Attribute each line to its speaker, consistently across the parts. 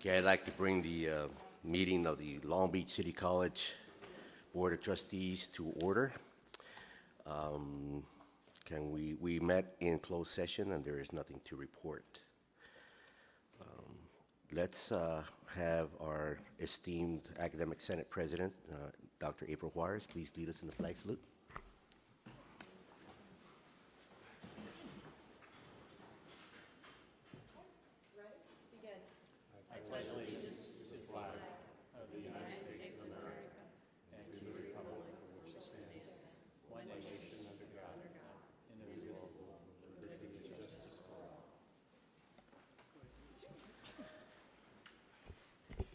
Speaker 1: Okay, I'd like to bring the meeting of the Long Beach City College Board of Trustees to order. We met in closed session and there is nothing to report. Let's have our esteemed Academic Senate President, Dr. April Juarez, please lead us in the flag salute.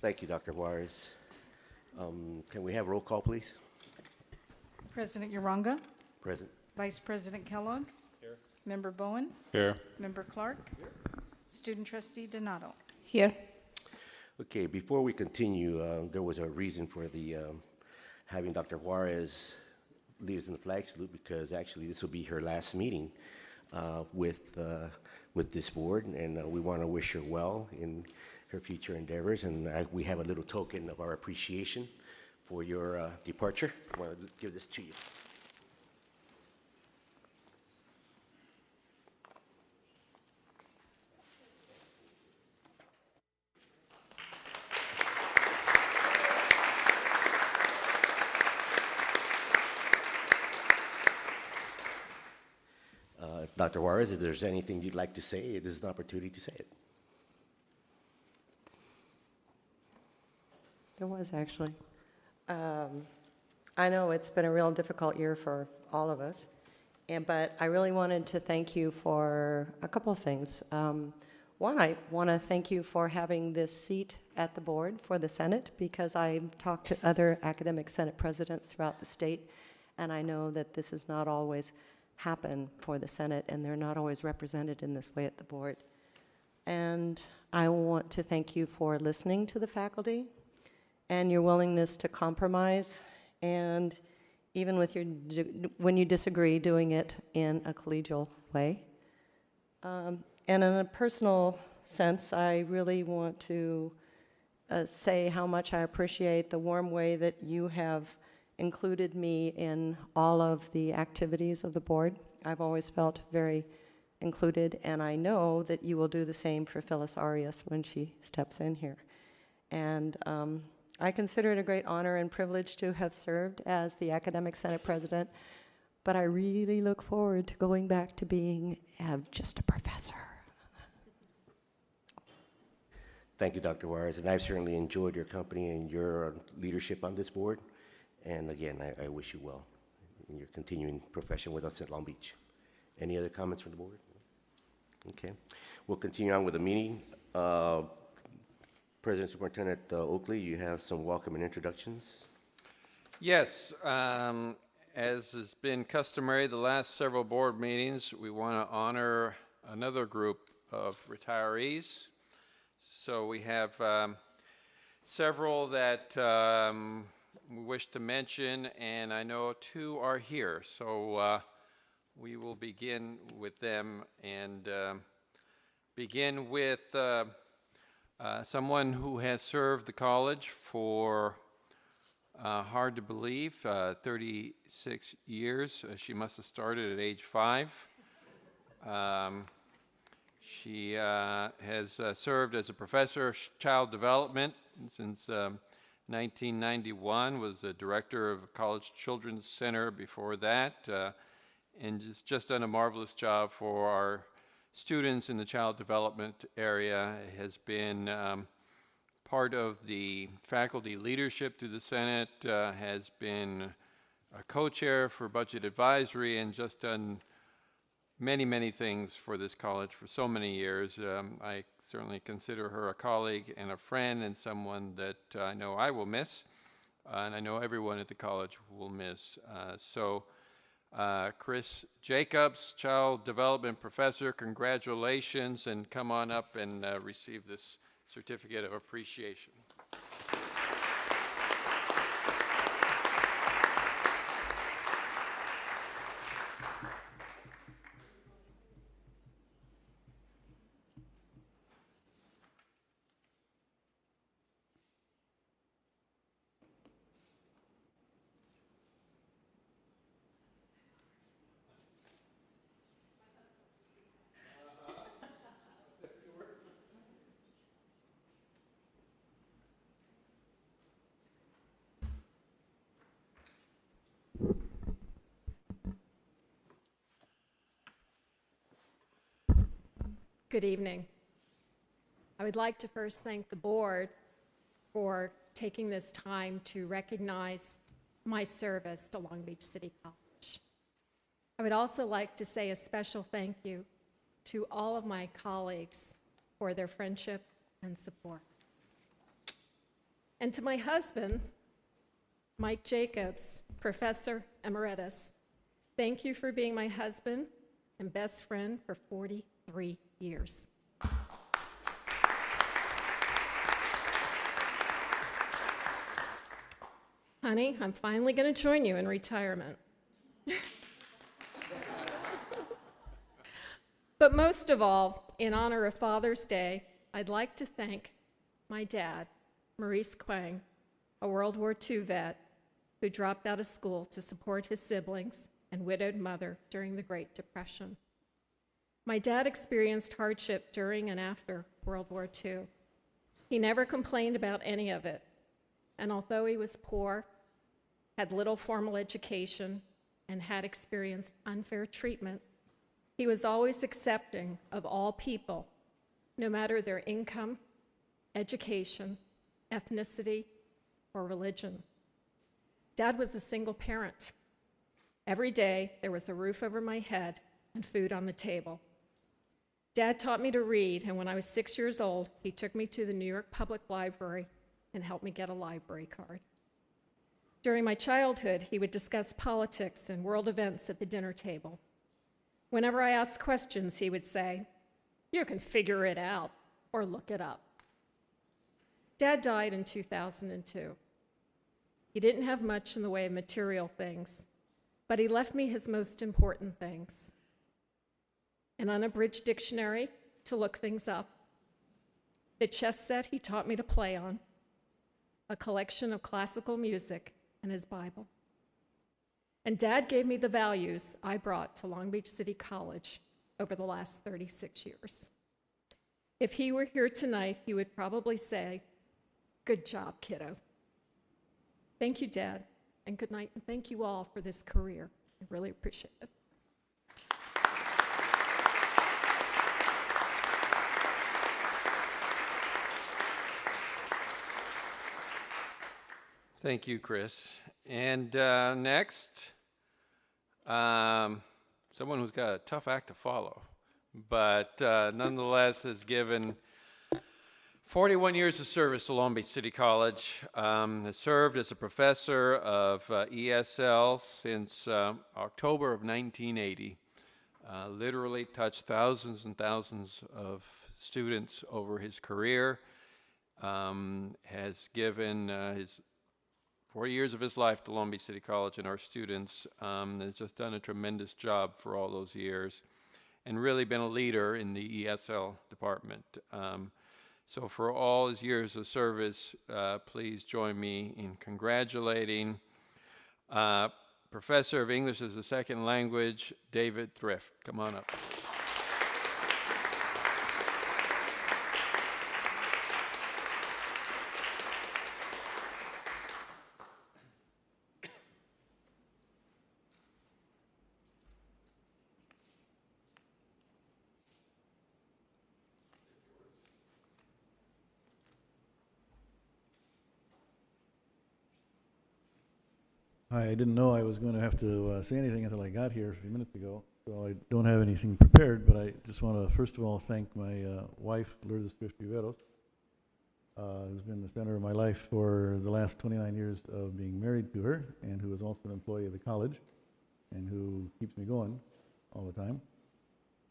Speaker 1: Thank you, Dr. Juarez. Can we have roll call, please?
Speaker 2: President Uranga,
Speaker 1: Present.
Speaker 2: Vice President Kellogg. Here. Member Bowen.
Speaker 3: Here.
Speaker 2: Member Clark. Here. Student Trustee Donato.
Speaker 4: Here.
Speaker 1: Okay, before we continue, there was a reason for the having Dr. Juarez lead us in the flag salute, because actually this will be her last meeting with this board, and we want to wish her well in her future endeavors, and we have a little token of our appreciation for your departure. I want to give this to you. Dr. Juarez, if there's anything you'd like to say, this is an opportunity to say it.
Speaker 4: There was actually. I know it's been a real difficult year for all of us, but I really wanted to thank you for a couple of things. One, I want to thank you for having this seat at the board for the Senate, because I talked to other academic Senate presidents throughout the state, and I know that this does not always happen for the Senate, and they're not always represented in this way at the board. And I want to thank you for listening to the faculty and your willingness to compromise, and even with when you disagree, doing it in a collegial way. And in a personal sense, I really want to say how much I appreciate the warm way that you have included me in all of the activities of the board. I've always felt very included, and I know that you will do the same for Phyllis Arias when she steps in here. And I consider it a great honor and privilege to have served as the Academic Senate President, but I really look forward to going back to being just a professor.
Speaker 1: Thank you, Dr. Juarez, and I've certainly enjoyed your company and your leadership on this board. And again, I wish you well in your continuing profession with us at Long Beach. Any other comments from the board? Okay, we'll continue on with the meeting. President Superintendent Oakley, you have some welcome and introductions.
Speaker 3: Yes, as has been customary the last several board meetings, we want to honor another group of retirees. So we have several that we wish to mention, and I know two are here. So we will begin with them, and begin with someone who has served the college for, hard to believe, 36 years. She must have started at age 5. She has served as a professor of child development since 1991, was the director of College Children's Center before that, and just done a marvelous job for our students in the child development area. Has been part of the faculty leadership through the Senate, has been a co-chair for budget advisory, and just done many things for this college for so many years. I certainly consider her a colleague and a friend, and someone that I know I will miss, and I know everyone at the college will miss. Chris Jacobs, Child Development Professor, congratulations, and come on up and receive this certificate of appreciation.
Speaker 5: Good evening. I would like to first thank the board for taking this time to recognize my service to Long Beach City College. I would also like to say a special thank you to all of my colleagues for their friendship and support. And to my husband, Mike Jacobs, Professor Emeritus, thank you for being my husband and best friend for 43 years. Honey, I'm finally going to join you in retirement. But most of all, in honor of Father's Day, I'd like to thank my dad, Maurice Quang, a World War II vet who dropped out of school to support his siblings and widowed mother during the Great Depression. My dad experienced hardship during and after World War II. He never complained about any of it, and although he was poor, had little formal education, and had experienced unfair treatment, he was always accepting of all people, no matter their income, education, ethnicity, or religion. Dad was a single parent. Every day, there was a roof over my head and food on the table. Dad taught me to read, and when I was 6 years old, he took me to the New York Public Library and helped me get a library card. During my childhood, he would discuss politics and world events at the dinner table. Whenever I asked questions, he would say, "You can figure it out or look it up." Dad died in 2002. He didn't have much in the way of material things, but he left me his most important things: an unabridged dictionary to look things up, the chess set he taught me to play on, a collection of classical music, and his Bible. And Dad gave me the values I brought to Long Beach City College over the last 36 years. If he were here tonight, he would probably say, "Good job, kiddo." Thank you, Dad, and good night, and thank you all for this career. I really appreciate it.
Speaker 3: Thank you, Chris. And next, someone who's got a tough act to follow, but nonetheless has given 41 years of service to Long Beach City College, has served as a professor of ESL since October of 1980, literally touched thousands and thousands of students over his career, has given his 40 years of his life to Long Beach City College and our students, has just done a tremendous job for all those years and really been a leader in the ESL department. So for all his years of service, please join me in congratulating Professor of English as a Second Language, David Thrift. Come on up.
Speaker 6: I didn't know I was going to have to say anything until I got here a few minutes ago, so I don't have anything prepared, but I just want to first of all thank my wife, Lourdes Thrift Riveros, who's been the center of my life for the last 29 years of being married to her, and who is also an employee of the college, and who keeps me going all the time.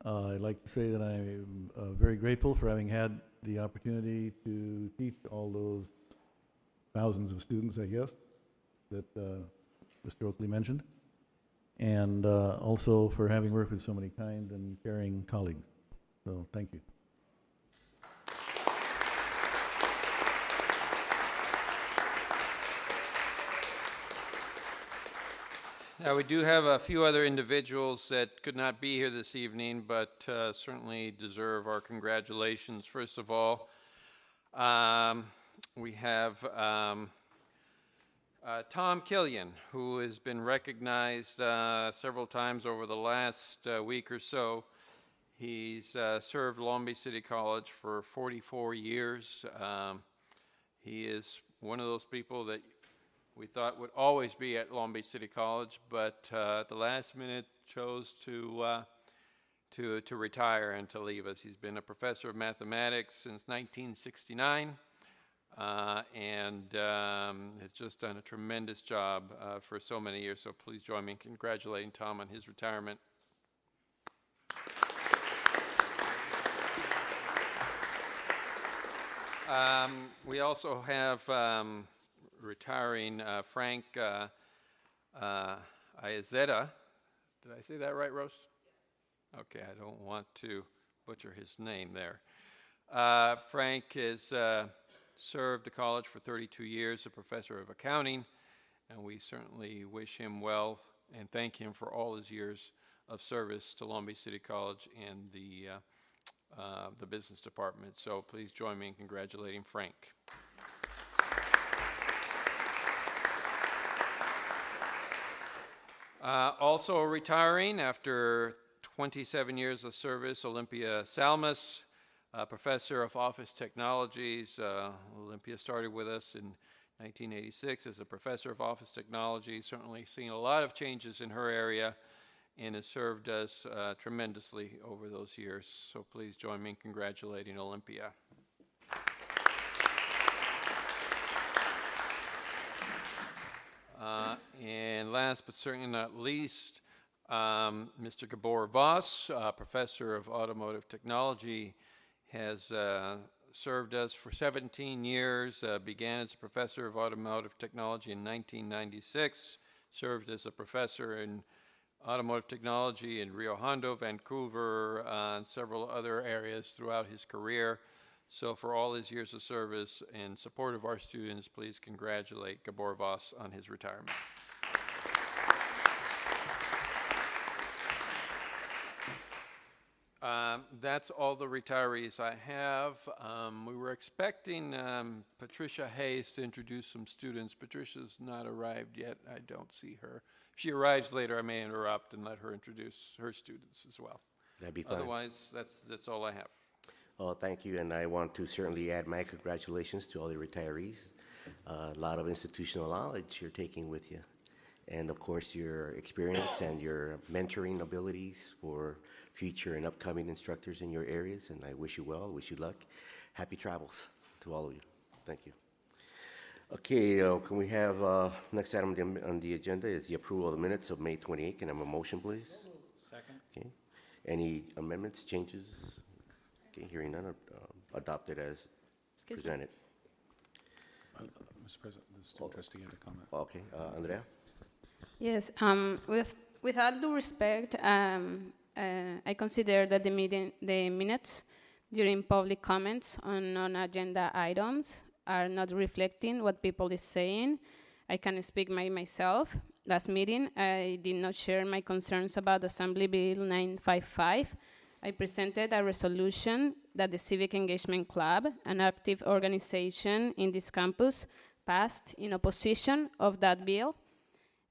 Speaker 6: I'd like to say that I'm very grateful for having had the opportunity to teach all those thousands of students, I guess, that Mr. Oakley mentioned, and also for having worked with so many kind and caring colleagues. So thank you.
Speaker 3: Now, we do have a few other individuals that could not be here this evening, but certainly deserve our congratulations. First of all, we have Tom Killian, who has been recognized several times over the last week or so. He's served Long Beach City College for 44 years. He is one of those people that we thought would always be at Long Beach City College, but at the last minute chose to retire and to leave us. He's been a professor of mathematics since 1969. And has just done a tremendous job for so many years. So please join me in congratulating Tom on his retirement. We also have retiring Frank Iazeta. Did I say that right, Rose? Yes. Okay, I don't want to butcher his name there. Frank has served the college for 32 years as a professor of accounting, and we certainly wish him well and thank him for all his years of service to Long Beach City College and the business department. So please join me in congratulating Frank. Also retiring after 27 years of service, Olympia Salmas, professor of office technologies. Olympia started with us in 1986 as a professor of office technology, certainly seen a lot of changes in her area and has served us tremendously over those years. So please join me in congratulating Olympia. And last but certainly not least, Mr. Gabor Voss, professor of automotive technology, has served us for 17 years, began as a professor of automotive technology in 1996, served as a professor in automotive technology in Rio Hondo, Vancouver, and several other areas throughout his career. So for all his years of service and support of our students, please congratulate Gabor Voss on his retirement. That's all the retirees I have. We were expecting Patricia Hayes to introduce some students. Patricia's not arrived yet. I don't see her. If she arrives later, I may interrupt and let her introduce her students as well.
Speaker 1: That'd be fine.
Speaker 3: Otherwise, that's all I have.
Speaker 1: Oh, thank you, and I want to certainly add my congratulations to all the retirees. A lot of institutional knowledge you're taking with you, and of course your experience and your mentoring abilities for future and upcoming instructors in your areas, and I wish you well, wish you luck. Happy travels to all of you. Thank you. Okay, can we have, next item on the agenda is the approval of the minutes of May 28th. Can I have a motion, please?
Speaker 7: Second.
Speaker 1: Okay. Any amendments, changes? Okay, hearing none, adopted as presented.
Speaker 7: Mr. President, the student trustee had a comment.
Speaker 1: Okay, Andrea?
Speaker 8: Yes, with all due respect, I consider that the minutes during public comments on non-agenda items are not reflecting what people is saying. I can speak myself. Last meeting, I did not share my concerns about Assembly Bill 955. I presented a resolution that the Civic Engagement Club, an active organization in this campus, passed in opposition of that bill.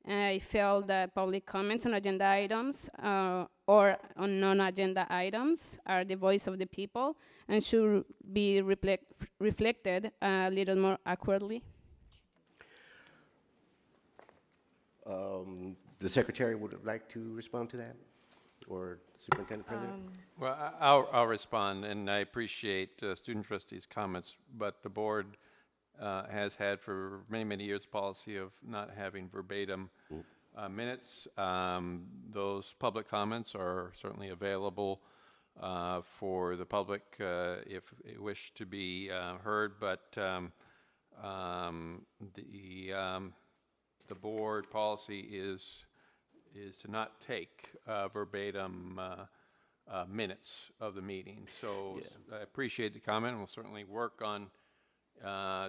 Speaker 8: I felt that public comments on agenda items or on non-agenda items are the voice of the people and should be reflected a little more accurately.
Speaker 1: The secretary would like to respond to that, or Superintendent President?
Speaker 3: Well, I'll respond, and I appreciate student trustees' comments, but the board has had for many, many years policy of not having verbatim minutes. Those public comments are certainly available for the public if they wish to be heard, but the board policy is to not take verbatim minutes of the meeting. So I appreciate the comment, and we'll certainly work on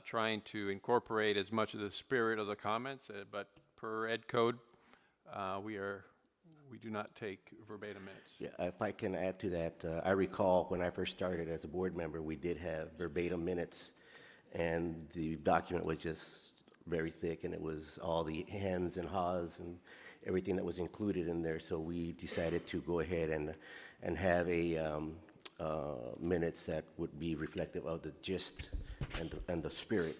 Speaker 3: trying to incorporate as much of the spirit of the comments, but per Ed Code, we do not take verbatim minutes.
Speaker 1: Yeah, if I can add to that, I recall when I first started as a board member, we did have verbatim minutes, and the document was just very thick, and it was all the hems and haws and everything that was included in there. So we decided to go ahead and have a minutes that would be reflective of the gist and the spirit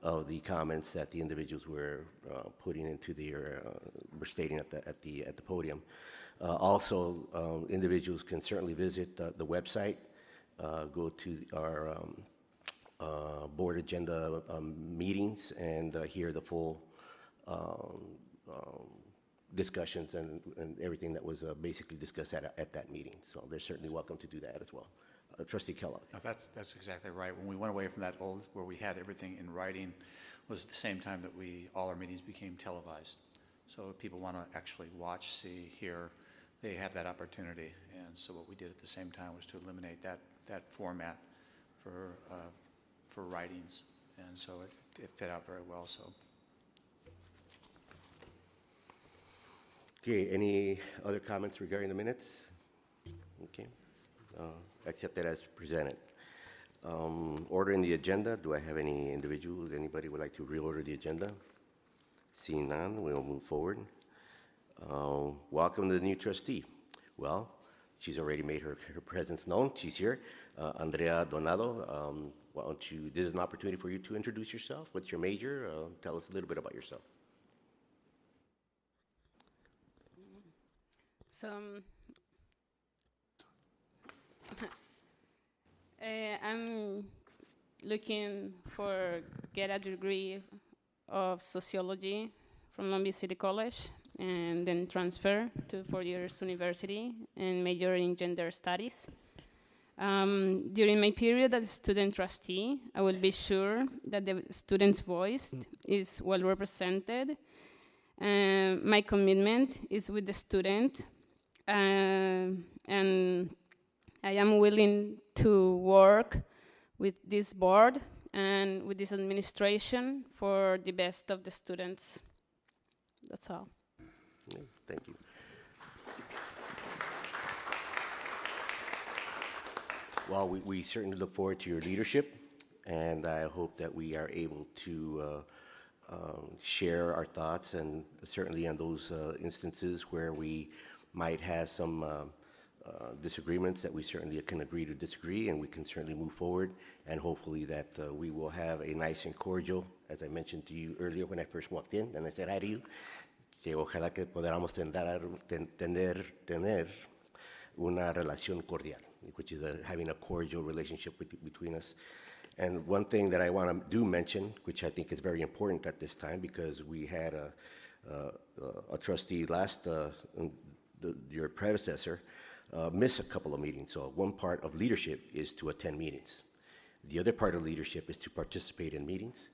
Speaker 1: of the comments that the individuals were putting into their were stating at the podium. Also, individuals can certainly visit the website, go to our board agenda meetings, and hear the full discussions and everything that was basically discussed at that meeting. So they're certainly welcome to do that as well. Trustee Kellogg.
Speaker 7: No, that's exactly right. When we went away from that old, where we had everything in writing, was the same time that all our meetings became televised. So if people want to actually watch, see, hear, they have that opportunity. And so what we did at the same time was to eliminate that format for writings. And so it fit out very well. So.
Speaker 1: Okay, any other comments regarding the minutes? Okay, accepted as presented. Ordering the agenda, do I have any individuals, anybody would like to reorder the agenda? Seeing none, we'll move forward. Welcome to the new trustee. Well, she's already made her presence known. She's here. Andrea Donado, why don't you, this is an opportunity for you to introduce yourself. What's your major? Tell us a little bit about yourself.
Speaker 8: So, I'm looking for get a degree of sociology from Long Beach City College, and then transfer to 4 years university and major in gender studies. During my period as student trustee, I will be sure that the student's voice is well represented. My commitment is with the student, and I am willing to work with this board and with this administration for the best of the students. That's all.
Speaker 1: Yeah, thank you. Well, we certainly look forward to your leadership, and I hope that we are able to share our thoughts, and certainly in those instances where we might have some disagreements, that we certainly can agree to disagree, and we can certainly move forward, and hopefully that we will have a nice and cordial, as I mentioned to you earlier when I first walked in, and I said hi to you, que ojalá que podamos tener una relación cordial, which is having a cordial relationship between us. And one thing that I want to mention, which I think is very important at this time, because we had a trustee last, your predecessor, miss a couple of meetings. So one part of leadership is to attend meetings. The other part of leadership is to participate in meetings.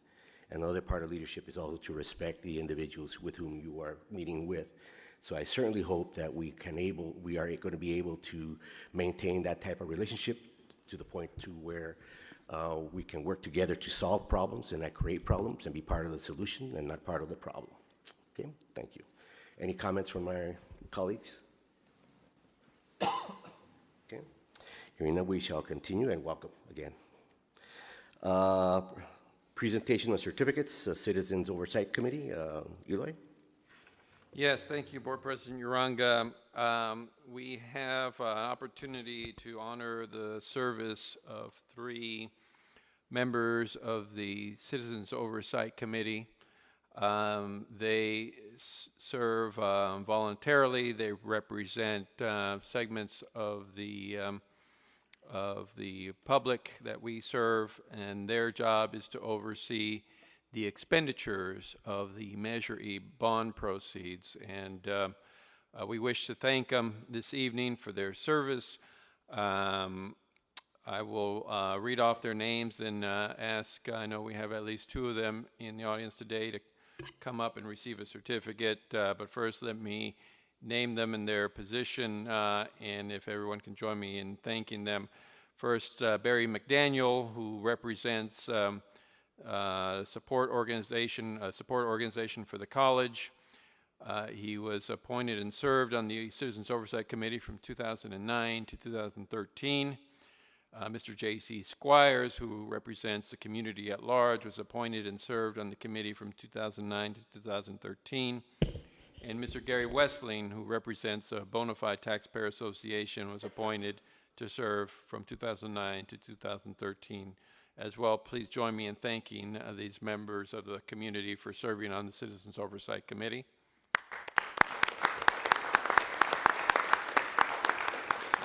Speaker 1: Another part of leadership is also to respect the individuals with whom you are meeting with. So I certainly hope that we are going to be able to maintain that type of relationship to the point to where we can work together to solve problems and not create problems, and be part of the solution and not part of the problem. Okay, thank you. Any comments from my colleagues? Okay, hearing none, we shall continue, and welcome again. Presentation of certificates, Citizens Oversight Committee, Eloy?
Speaker 3: Yes, thank you, Board President Uranga. We have an opportunity to honor the service of 3 members of the Citizens Oversight Committee. They serve voluntarily. They represent segments of the public that we serve, and their job is to oversee the expenditures of the Measure E bond proceeds. And we wish to thank them this evening for their service. I will read off their names and ask, I know we have at least 2 of them in the audience today, to come up and receive a certificate. But first, let me name them in their position, and if everyone can join me in thanking them. First, Barry McDaniel, who represents support organization for the college. He was appointed and served on the Citizens Oversight Committee from 2009 to 2013. Mr. J.C. Squires, who represents the community at large, was appointed and served on the committee from 2009 to 2013. And Mr. Gary Westling, who represents the Bonafide Taxpayer Association, was appointed to serve from 2009 to 2013 as well. Please join me in thanking these members of the community for serving on the Citizens Oversight Committee.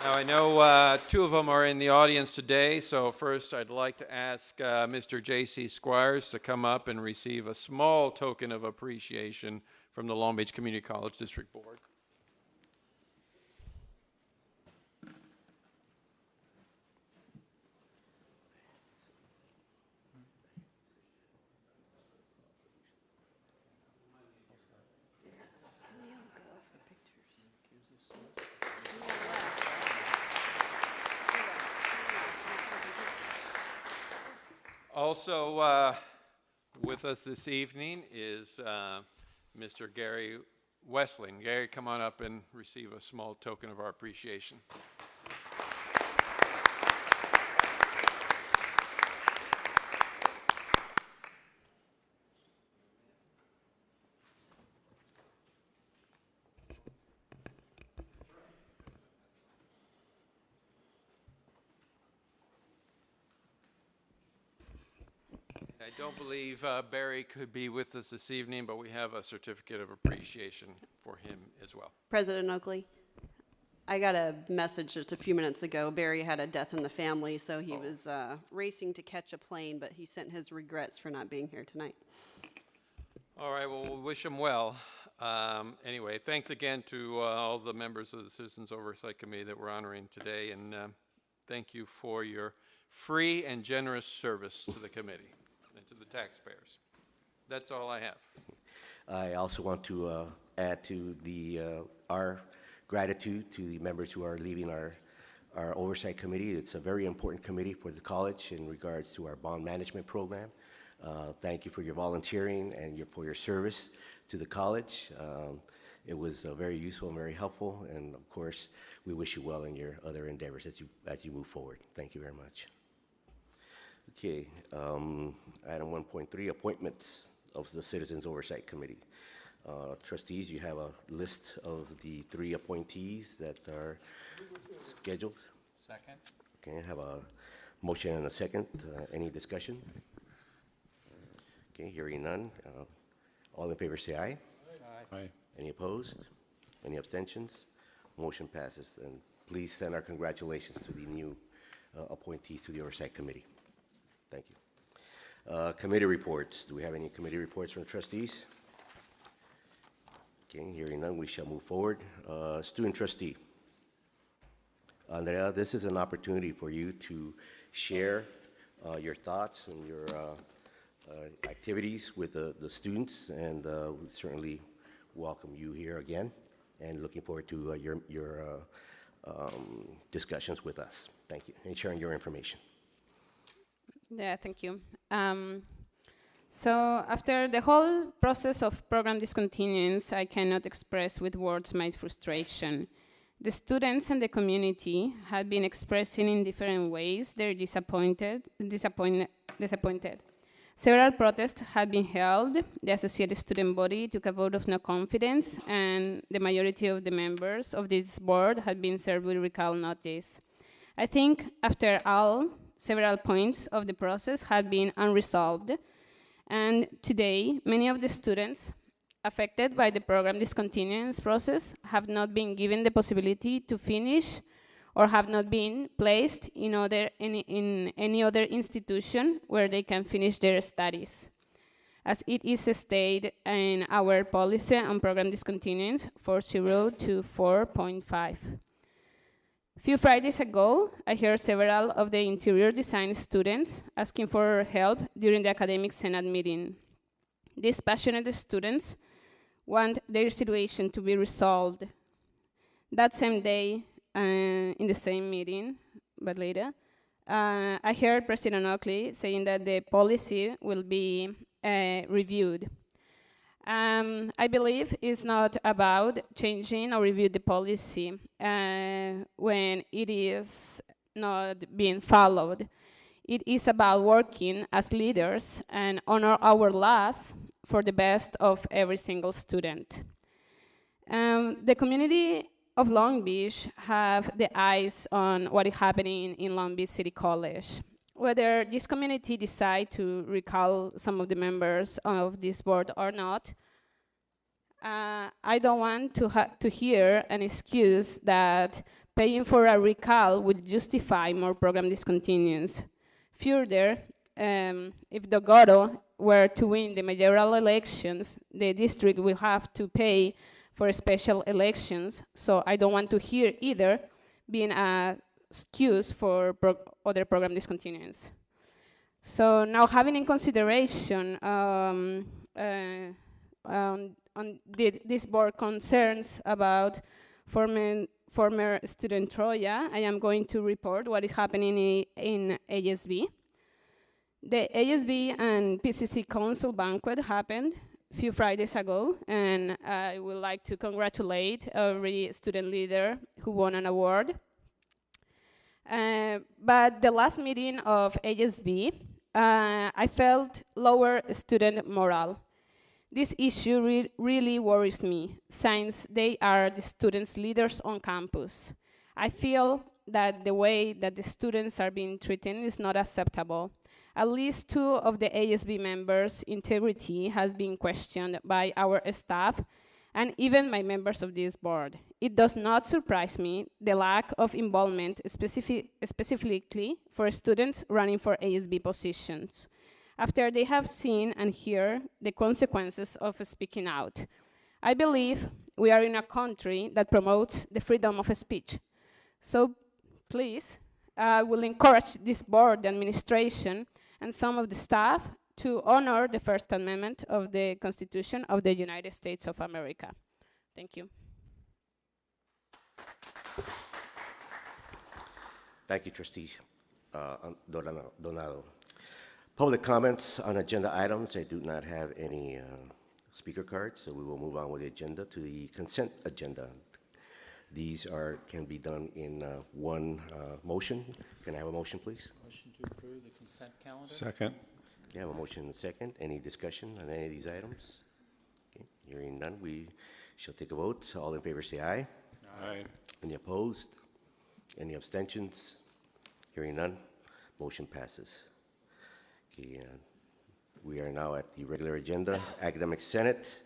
Speaker 3: Now, I know two of them are in the audience today, so first I'd like to ask Mr. J.C. Squires to come up and receive a small token of appreciation from the Long Beach Community College District Board. Also with us this evening is Mr. Gary Westling. Gary, come on up and receive a small token of our appreciation. I don't believe Barry could be with us this evening, but we have a certificate of appreciation for him as well.
Speaker 9: President Oakley, I got a message just a few minutes ago. Barry had a death in the family, so he was racing to catch a plane, but he sent his regrets for not being here tonight.
Speaker 3: All right, well, we'll wish him well. Anyway, thanks again to all the members of the Citizens Oversight Committee that we're honoring today, and thank you for your free and generous service to the committee and to the taxpayers. That's all I have.
Speaker 1: I also want to add to the our gratitude to the members who are leaving our oversight committee. It's a very important committee for the college in regards to our bond management program. Thank you for your volunteering and for your service to the college. It was very useful and very helpful, and of course, we wish you well in your other endeavors as you move forward. Thank you very much. Okay, item 1.3, appointments of the Citizens Oversight Committee. Trustees, you have a list of the 3 appointees that are scheduled.
Speaker 7: Second.
Speaker 1: Okay, I have a motion and a second. Any discussion? Okay, hearing none. All in favor say aye.
Speaker 7: Aye.
Speaker 1: Any opposed? Any abstentions? Motion passes. And please send our congratulations to the new appointees to the Oversight Committee. Thank you. Committee reports. Do we have any committee reports from the trustees? Okay, hearing none, we shall move forward. Student trustee. Andrea, this is an opportunity for you to share your thoughts and your activities with the students, and we certainly welcome you here again, and looking forward to your discussions with us. Thank you, and sharing your information.
Speaker 8: Yeah, thank you. So after the whole process of program discontinuance, I cannot express with words my frustration. The students and the community have been expressing in different ways their disappointed. Several protests have been held. The Associated Student Body took a vote of no confidence, and the majority of the members of this board have been served with recall notice. I think after all, several points of the process have been unresolved, and today many of the students affected by the program discontinuance process have not been given the possibility to finish or have not been placed in any other institution where they can finish their studies. As it is stated in our policy on program discontinuance 4024.5. A few Fridays ago, I heard several of the interior design students asking for help during the academic senate meeting. These passionate students want their situation to be resolved. That same day, in the same meeting, but later, I heard President Oakley saying that the policy will be reviewed. I believe it's not about changing or review the policy when it is not being followed. It is about working as leaders and honor our laws for the best of every single student. The community of Long Beach have the eyes on what is happening in Long Beach City College. Whether this community decide to recall some of the members of this board or not, I don't want to hear an excuse that paying for a recall will justify more program discontinuance. Further, if the Goro were to win the mayoral elections, the district will have to pay for special elections, so I don't want to hear either being an excuse for other program discontinuance. So now having in consideration this board concerns about former student Troya, I am going to report what is happening in ASB. The ASB and PCC Council banquet happened a few Fridays ago, and I would like to congratulate every student leader who won an award. But the last meeting of ASB, I felt lower student morale. This issue really worries me, since they are the students' leaders on campus. I feel that the way that the students are being treated is not acceptable. At least 2 of the ASB members' integrity has been questioned by our staff and even by members of this board. It does not surprise me the lack of involvement specifically for students running for ASB positions, after they have seen and hear the consequences of speaking out. I believe we are in a country that promotes the freedom of speech. So please, I will encourage this board administration and some of the staff to honor the First Amendment of the Constitution of the United States of America. Thank you.
Speaker 1: Thank you, Trustee Donado. Public comments on agenda items. I do not have any speaker cards, so we will move on with the agenda to the consent agenda. These can be done in one motion. Can I have a motion, please?
Speaker 7: Motion to approve the consent calendar?
Speaker 3: Second.
Speaker 1: Okay, I have a motion and a second. Any discussion on any of these items? Okay, hearing none, we shall take a vote. All in favor say aye.
Speaker 3: Aye.
Speaker 1: Any opposed? Any abstentions? Hearing none, motion passes. Okay, we are now at the regular agenda. Academic Senate,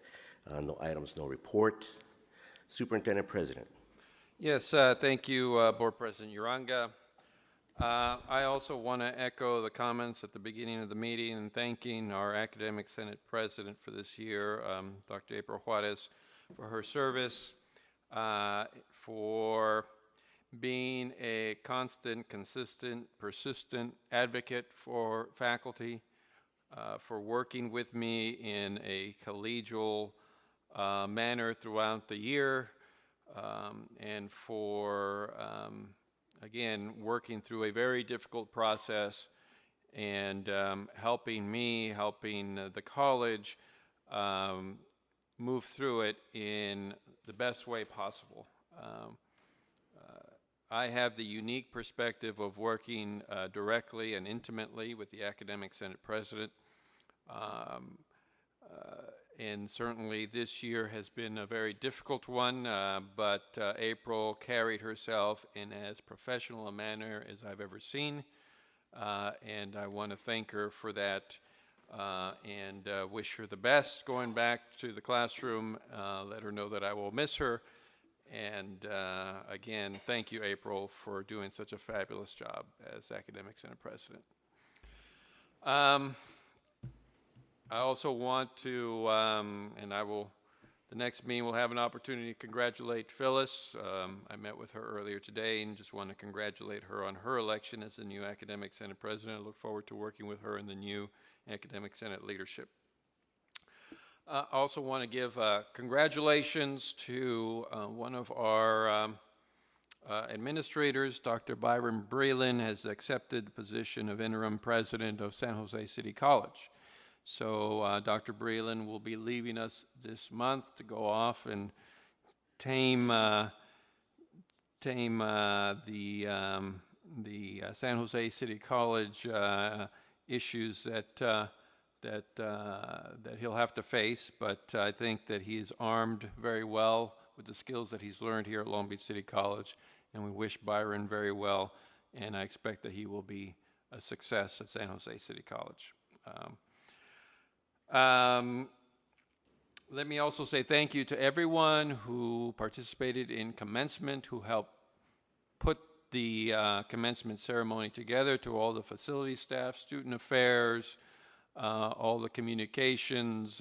Speaker 1: no items, no report. Superintendent President.
Speaker 3: Yes, thank you, Board President Uranga. I also want to echo the comments at the beginning of the meeting and thanking our Academic Senate President for this year, Dr. April Juarez, for her service, for being a constant, consistent, persistent advocate for faculty, for working with me in a collegial manner throughout the year, and for, again, working through a very difficult process and helping me, helping the college move through it in the best way possible. I have the unique perspective of working directly and intimately with the Academic Senate President. And certainly this year has been a very difficult one, but April carried herself in as professional a manner as I've ever seen. And I want to thank her for that and wish her the best going back to the classroom. Let her know that I will miss her. And again, thank you, April, for doing such a fabulous job as Academic Senate President. I also want to, and the next meeting we'll have an opportunity to congratulate Phyllis. I met with her earlier today and just want to congratulate her on her election as the new Academic Senate President. I look forward to working with her in the new Academic Senate leadership. I also want to give congratulations to one of our administrators. Dr. Byron Breland has accepted the position of interim president of San Jose City College. So Dr. Breland will be leaving us this month to go off and tame the San Jose City College issues that he'll have to face, but I think that he's armed very well with the skills that he's learned here at Long Beach City College, and we wish Byron very well, and I expect that he will be a success at San Jose City College. Let me also say thank you to everyone who participated in commencement, who helped put the commencement ceremony together, to all the facility staff, student affairs, all the communications,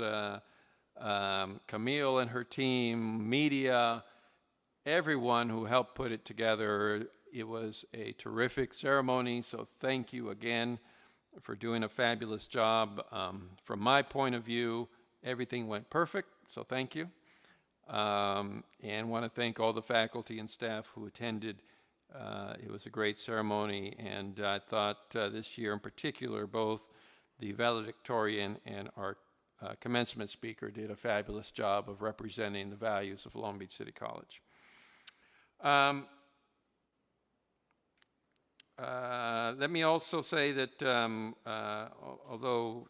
Speaker 3: Camille and her team, media, everyone who helped put it together. It was a terrific ceremony, so thank you again for doing a fabulous job. From my point of view, everything went perfect, so thank you. And want to thank all the faculty and staff who attended. It was a great ceremony, and I thought this year in particular, both the valedictorian and our commencement speaker did a fabulous job of representing the values of Long Beach City College. Let me also say that although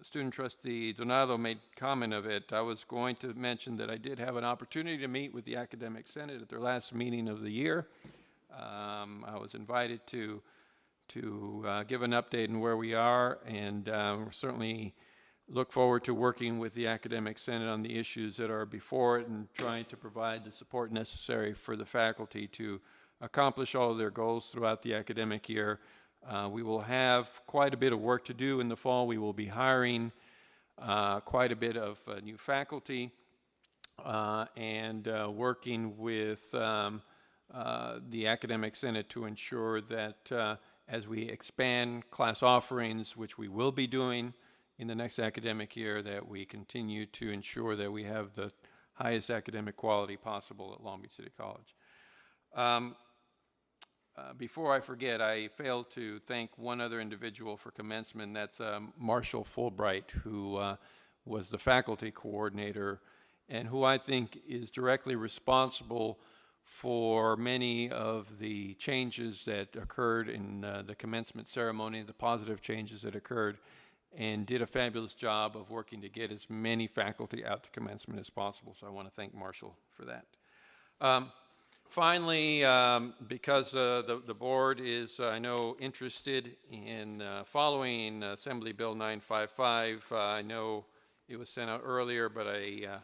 Speaker 3: Student Trustee Donato made comment of it, I was going to mention that I did have an opportunity to meet with the Academic Senate at their last meeting of the year. I was invited to give an update on where we are, and certainly look forward to working with the Academic Senate on the issues that are before it and trying to provide the support necessary for the faculty to accomplish all of their goals throughout the academic year. We will have quite a bit of work to do in the fall. We will be hiring quite a bit of new faculty and working with the Academic Senate to ensure that as we expand class offerings, which we will be doing in the next academic year, that we continue to ensure that we have the highest academic quality possible at Long Beach City College. Before I forget, I failed to thank one other individual for commencement. That's Marshall Fulbright, who was the faculty coordinator and who I think is directly responsible for many of the changes that occurred in the commencement ceremony, the positive changes that occurred, and did a fabulous job of working to get as many faculty out to commencement as possible. So I want to thank Marshall for that. Finally, because the board is, I know, interested in following Assembly Bill 955, I know it was sent out earlier, but I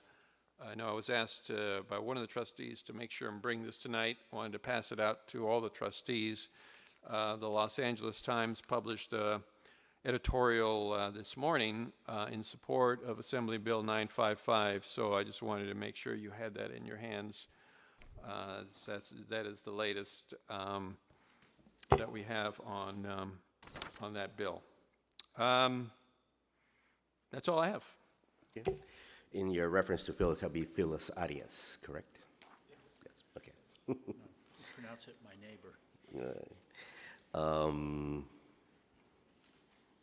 Speaker 3: know I was asked by one of the trustees to make sure and bring this tonight. I wanted to pass it out to all the trustees. The Los Angeles Times published an editorial this morning in support of Assembly Bill 955, so I just wanted to make sure you had that in your hands. That is the latest that we have on that bill. That's all I have.
Speaker 1: Okay. In your reference to Phyllis, that'll be Phyllis Arias, correct? Yes. Okay.
Speaker 7: Pronounce it my neighbor.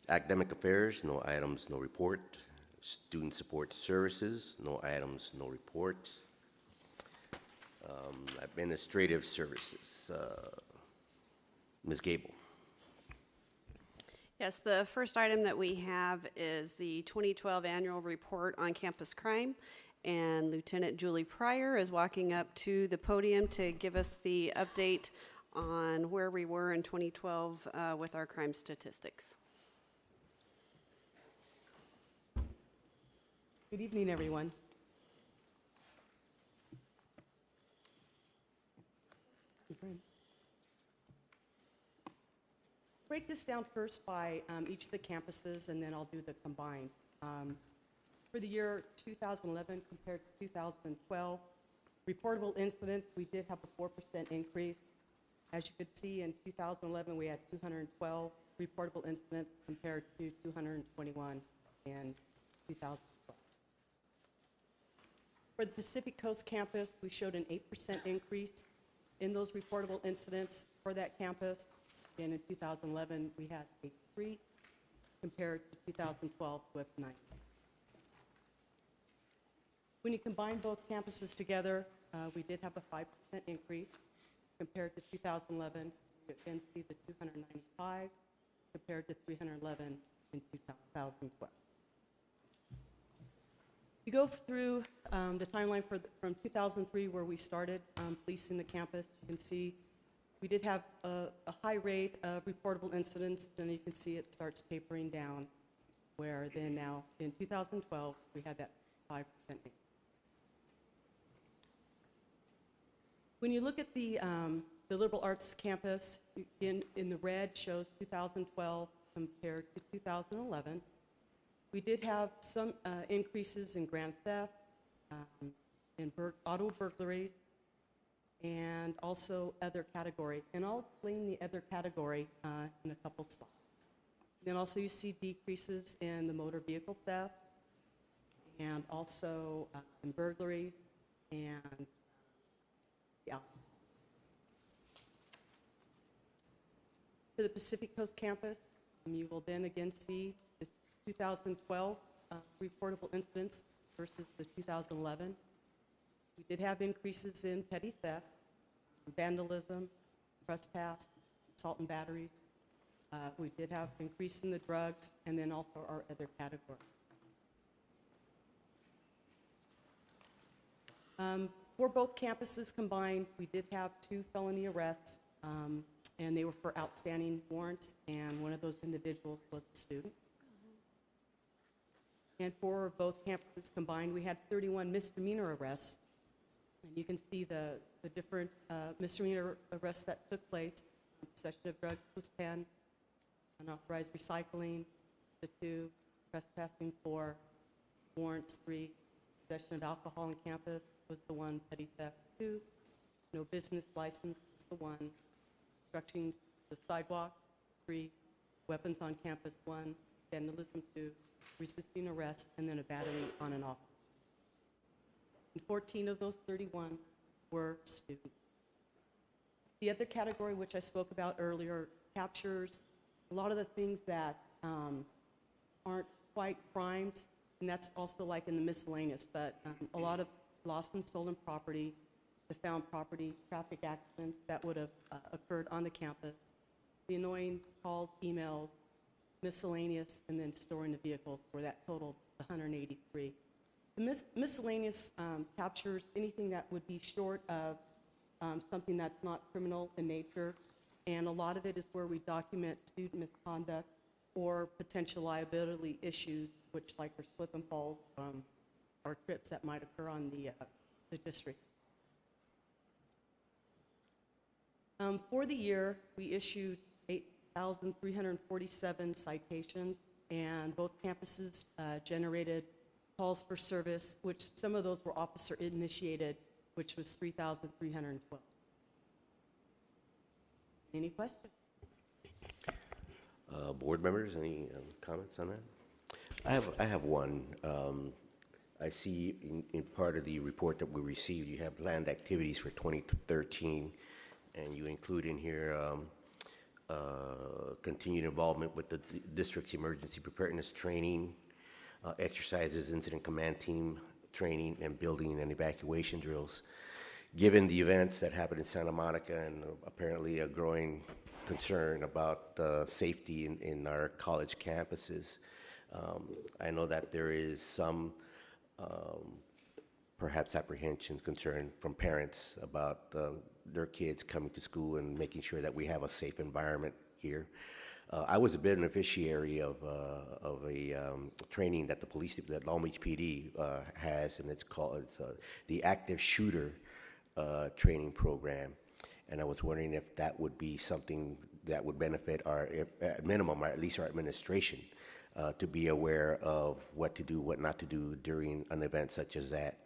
Speaker 1: Academic affairs, no items, no report. Student support services, no items, no report. Administrative services, Ms. Gable.
Speaker 9: Yes, the first item that we have is the 2012 annual report on campus crime, and Lieutenant Julie Pryor is walking up to the podium to give us the update on where we were in 2012 with our crime statistics.
Speaker 10: Good evening, everyone. Break this down first by each of the campuses, and then I'll do the combined. For the year 2011 compared to 2012, reportable incidents, we did have a 4% increase. As you could see, in 2011, we had 212 reportable incidents compared to 221 in 2012. For the Pacific Coast campus, we showed an 8% increase in those reportable incidents for that campus. And in 2011, we had 83 compared to 2012 with 9. When you combine both campuses together, we did have a 5% increase compared to 2011. you again see the 295 compared to 311 in 2012. You go through the timeline from 2003, where we started policing the campus. You can see we did have a high rate of reportable incidents, and you can see it starts tapering down, where then now in 2012, we had that 5% increase. When you look at the liberal arts campus, in the red shows 2012 compared to 2011. We did have some increases in grand theft, in auto burglaries, and also other category. And I'll explain the other category in a couple slides. Then also you see decreases in the motor vehicle theft, and also in burglaries, and yeah. For the Pacific Coast campus, you will then again see the 2012 reportable incidents versus the 2011. We did have increases in petty theft, vandalism, trespass, assault and batteries. We did have increase in the drugs, and then also our other category. For both campuses combined, we did have 2 felony arrests, and they were for outstanding warrants, and one of those individuals was a student. And for both campuses combined, we had 31 misdemeanor arrests. And you can see the different misdemeanor arrests that took place. Possession of drugs was 10, unauthorized recycling, the 2, trespassing 4, warrants 3, possession of alcohol on campus was the 1, petty theft 2, no business license was the 1, obstructing the sidewalk 3, weapons on campus 1, vandalism 2, resisting arrest, and then a battery on an office. And 14 of those 31 were students. The other category, which I spoke about earlier, captures a lot of the things that aren't quite crimes, and that's also like in the miscellaneous, but a lot of lost and stolen property, the found property, traffic accidents that would have occurred on the campus, the annoying calls, emails, miscellaneous, and then storing the vehicles, where that totaled 183. The miscellaneous captures anything that would be short of something that's not criminal in nature, and a lot of it is where we document student misconduct or potential liability issues, which like our slip and falls or trips that might occur on the district. For the year, we issued 8,347 citations, and both campuses generated calls for service, which some of those were officer initiated, which was 3,312. Any questions?
Speaker 1: Board members, any comments on that? I have one. I see in part of the report that we received, you have planned activities for 2013, and you include in here continued involvement with the district's emergency preparedness training, exercises, incident command team training, and building and evacuation drills. Given the events that happened in Santa Monica and apparently a growing concern about safety in our college campuses, I know that there is some perhaps apprehension, concern from parents about their kids coming to school and making sure that we have a safe environment here. I was a beneficiary of a training that that Long Beach PD has, and it's called the Active Shooter training program. And I was wondering if that would be something that would benefit at minimum, or at least our administration, to be aware of what to do, what not to do during an event such as that,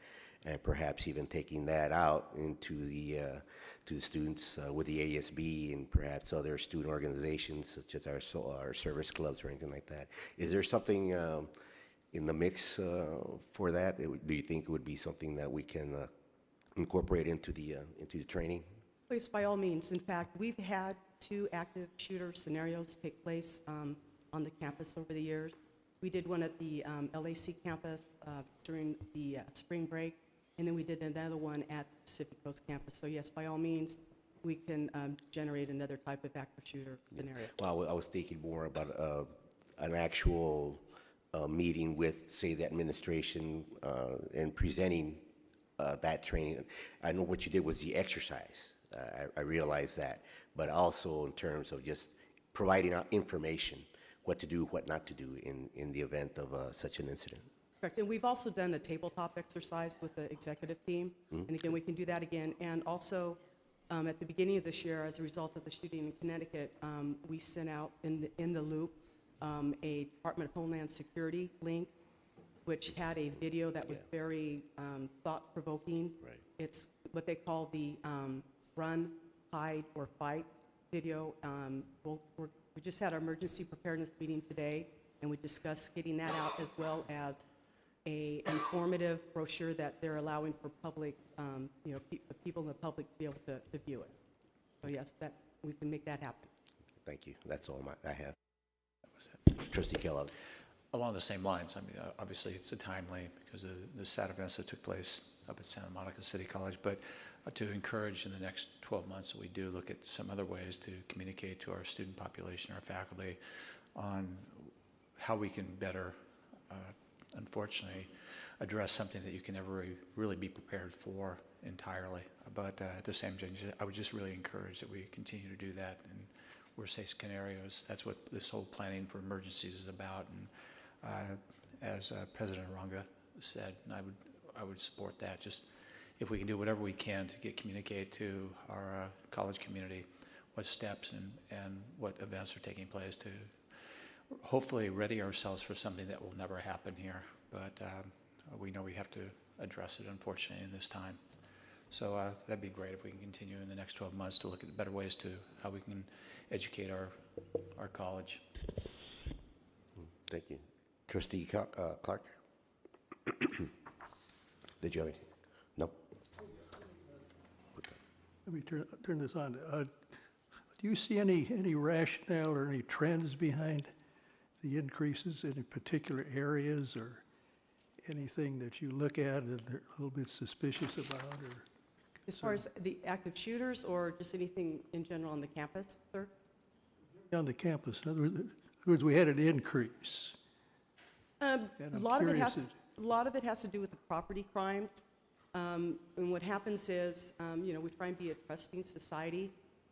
Speaker 1: and perhaps even taking that out into the to the students with the ASB and perhaps other student organizations such as our service clubs or anything like that. Is there something in the mix for that? Do you think it would be something that we can incorporate into the training?
Speaker 10: Yes, by all means. In fact, we've had 2 active shooter scenarios take place on the campus over the years. We did one at the LAC campus during the spring break, and then we did another one at the Pacific Coast campus. So yes, by all means, we can generate another type of active shooter scenario.
Speaker 1: Well, I was thinking more about an actual meeting with, say, the administration and presenting that training. I know what you did was the exercise. I realize that. But also in terms of just providing out information, what to do, what not to do in the event of such an incident.
Speaker 10: Correct, and we've also done a tabletop exercise with the executive team, and again, we can do that again. And also, at the beginning of this year, as a result of the shooting in Connecticut, we sent out in the loop a Department of Homeland Security link, which had a video that was very thought-provoking.
Speaker 1: Right.
Speaker 10: It's what they call the run, hide, or fight video. We just had our emergency preparedness meeting today, and we discussed getting that out, as well as a informative brochure that they're allowing for public, people in the public to be able to view it. So yes, that we can make that happen.
Speaker 1: Thank you. That's all I have. Trustee Kellogg.
Speaker 7: Along the same lines, I mean, obviously it's a timely because of the sad events that took place up at Santa Monica City College, but to encourage in the next 12 months that we do look at some other ways to communicate to our student population, our faculty, on how we can better, unfortunately, address something that you can never really be prepared for entirely. But at the same time, I would just really encourage that we continue to do that in worst-case scenarios. That's what this whole planning for emergencies is about. And as President Arunga said, and I would support that. Just if we can do whatever we can to communicate to our college community what steps and what events are taking place to hopefully ready ourselves for something that will never happen here. But we know we have to address it, unfortunately, in this time. So that'd be great if we can continue in the next 12 months to look at better ways to how we can educate our college.
Speaker 1: Thank you. Trustee Clark? Did you have anything? No?
Speaker 11: Let me turn this on. Do you see any rationale or any trends behind the increases in particular areas, or anything that you look at and are a little bit suspicious about? Or
Speaker 10: As far as the active shooters, or just anything in general on the campus, sir?
Speaker 11: on the campus? In other words, we had an increase.
Speaker 10: A
Speaker 11: And I'm
Speaker 10: lot of it
Speaker 11: curious
Speaker 10: has, a lot of it has to do with the property crimes. And what happens is, we try and be a trusting society,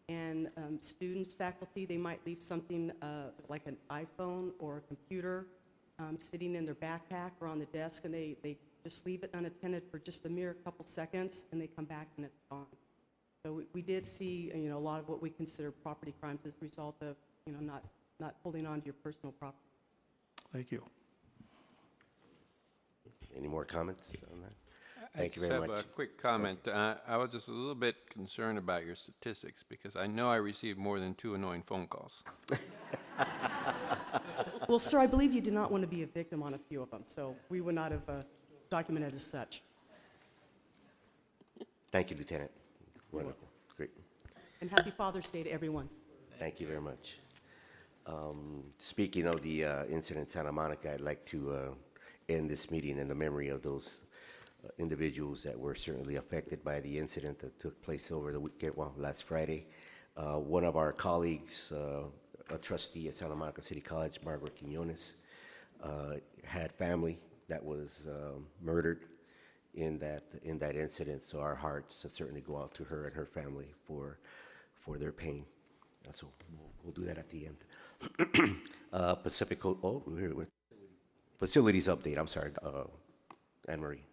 Speaker 10: and students, faculty, they might leave something like an iPhone or a computer sitting in their backpack or on the desk, and they just leave it unattended for just a mere couple seconds, and they come back and it's gone. So we did see, a lot of what we consider property crimes as a result of, not holding on to your personal property.
Speaker 11: Thank you.
Speaker 1: Any more comments on that?
Speaker 3: I
Speaker 1: Thank you
Speaker 3: just
Speaker 1: very
Speaker 3: have
Speaker 1: much.
Speaker 3: a quick comment. I was just a little bit concerned about your statistics because I know I received more than 2 annoying phone calls.
Speaker 10: Well, sir, I believe you did not want to be a victim on a few of them, so we would not have documented as such.
Speaker 1: Thank you, Lieutenant. Wonderful. Great.
Speaker 10: And happy Father's Day to everyone.
Speaker 1: Thank you very much. Speaking of the incident in Santa Monica, I'd like to end this meeting in the memory of those individuals that were certainly affected by the incident that took place over the weekend, last Friday. One of our colleagues, a trustee at Santa Monica City College, Margaret Quinones, had family that was murdered in that incident. So our hearts certainly go out to her and her family for their pain. So we'll do that at the end. Facilities update. I'm sorry, Anne Marie.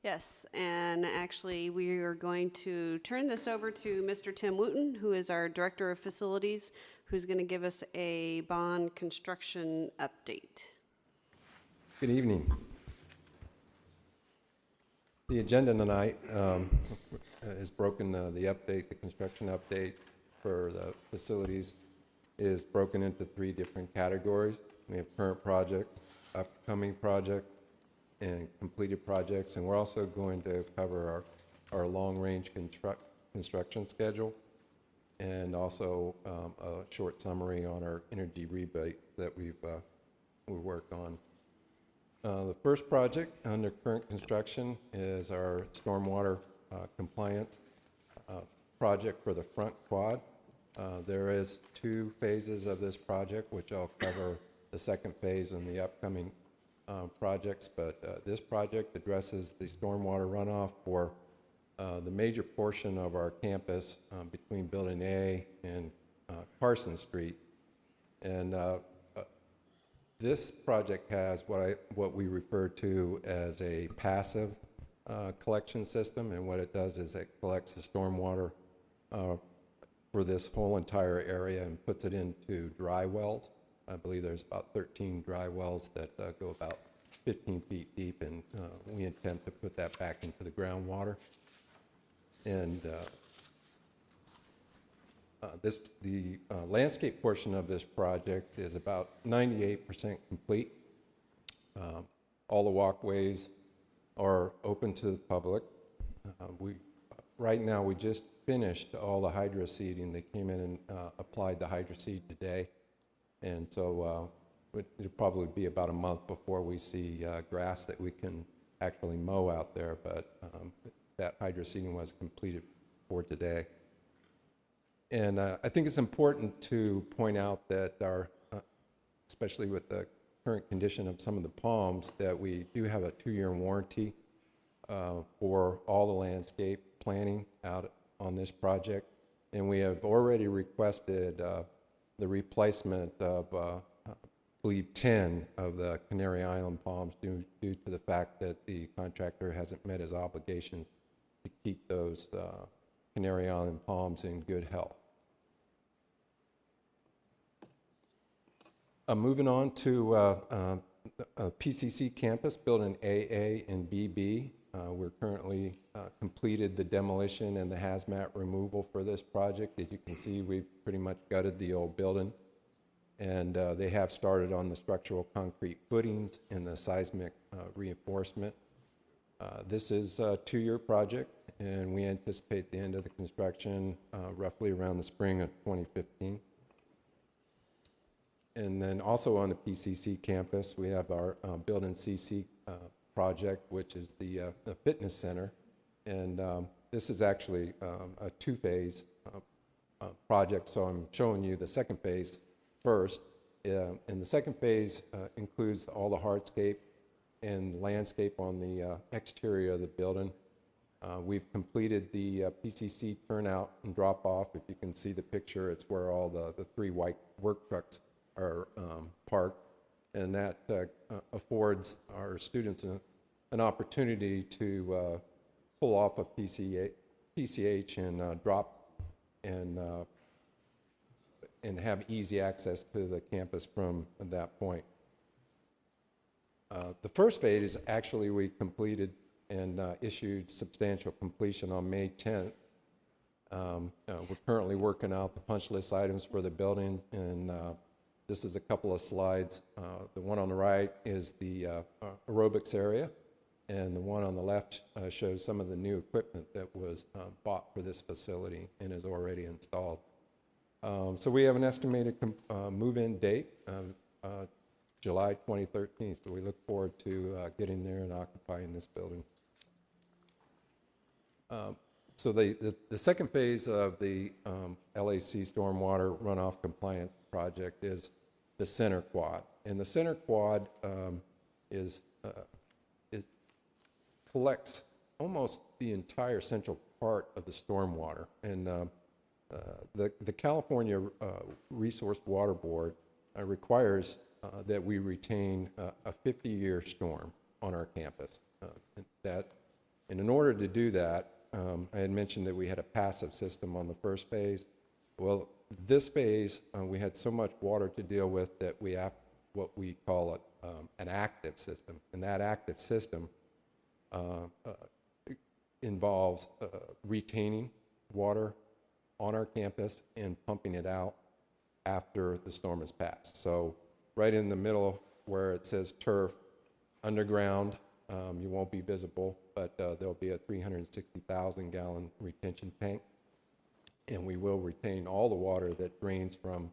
Speaker 9: Yes, and actually, we are going to turn this over to Mr. Tim Wooten, who is our Director of Facilities, who's going to give us a bond construction update.
Speaker 12: Good evening. The agenda tonight is broken, the construction update for the facilities is broken into 3 different categories. We have current project, upcoming project, and completed projects, and we're also going to cover our long-range construction schedule, and also a short summary on our energy rebate that we worked on. The first project under current construction is our stormwater compliance project for the front quad. There is 2 phases of this project, which I'll cover the second phase in the upcoming projects, but this project addresses the stormwater runoff for the major portion of our campus between Building A and Carson Street. And this project has what we refer to as a passive collection system, and what it does is it collects the stormwater for this whole entire area and puts it into dry wells. I believe there's about 13 dry wells that go about 15 feet deep, and we intend to put that back into the groundwater. And the landscape portion of this project is about 98% complete. All the walkways are open to the public. Right now, we just finished all the hydro seeding. They came in and applied the hydro seed today. And so it'll probably be about a month before we see grass that we can actually mow out there, but that hydro seeding was completed for today. And I think it's important to point out that especially with the current condition of some of the palms, that we do have a 2-year warranty for all the landscape planning out on this project. And we have already requested the replacement of, I believe, 10 of the Canary Island palms due to the fact that the contractor hasn't met his obligations to keep those Canary Island palms in good health. Moving on to PCC campus, building AA and BB. We're currently completed the demolition and the hazmat removal for this project. As you can see, we've pretty much gutted the old building, and they have started on the structural concrete footings and the seismic reinforcement. This is a 2-year project, and we anticipate the end of the construction roughly around the spring of 2015. And then also on the PCC campus, we have our Building CC project, which is the fitness center. And this is actually a 2-phase project, so I'm showing you the second phase first. And the second phase includes all the hardscape and landscape on the exterior of the building. We've completed the PCC turnout and drop-off. If you can see the picture, it's where all the 3 white work trucks are parked, and that affords our students an opportunity to pull off a PCH and drop and have easy access to the campus from that point. The first phase is actually we completed and issued substantial completion on May 10th. We're currently working out the punch list items for the building, and this is a couple of slides. The one on the right is the aerobics area, and the one on the left shows some of the new equipment that was bought for this facility and is already installed. So we have an estimated move-in date of July 2013, so we look forward to getting there and occupying this building. So the second phase of the LAC stormwater runoff compliance project is the center quad, and the center quad collects almost the entire central part of the stormwater. And the California Resource Water Board requires that we retain a 50-year storm on our campus. And in order to do that, I had mentioned that we had a passive system on the first phase. Well, this phase, we had so much water to deal with that we have what we call an active system. And that active system involves retaining water on our campus and pumping it out after the storm has passed. So right in the middle where it says turf, underground, you won't be visible, but there'll be a 360,000 gallon retention tank. And we will retain all the water that drains from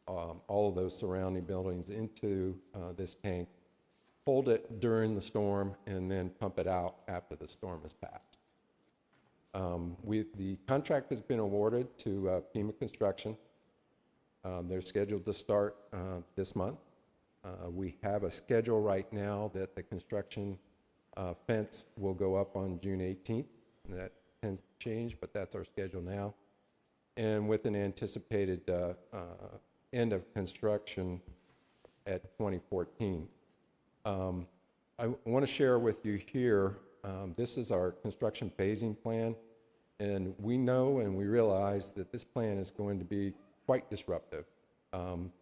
Speaker 12: all of those surrounding buildings into this tank, hold it during the storm, and then pump it out after the storm has passed. The contract has been awarded to Pima Construction. They're scheduled to start this month. We have a schedule right now that the construction fence will go up on June 18th. That tends to change, but that's our schedule now. And with an anticipated end of construction at 2014. I want to share with you here, this is our construction phasing plan, and we know and we realize that this plan is going to be quite disruptive.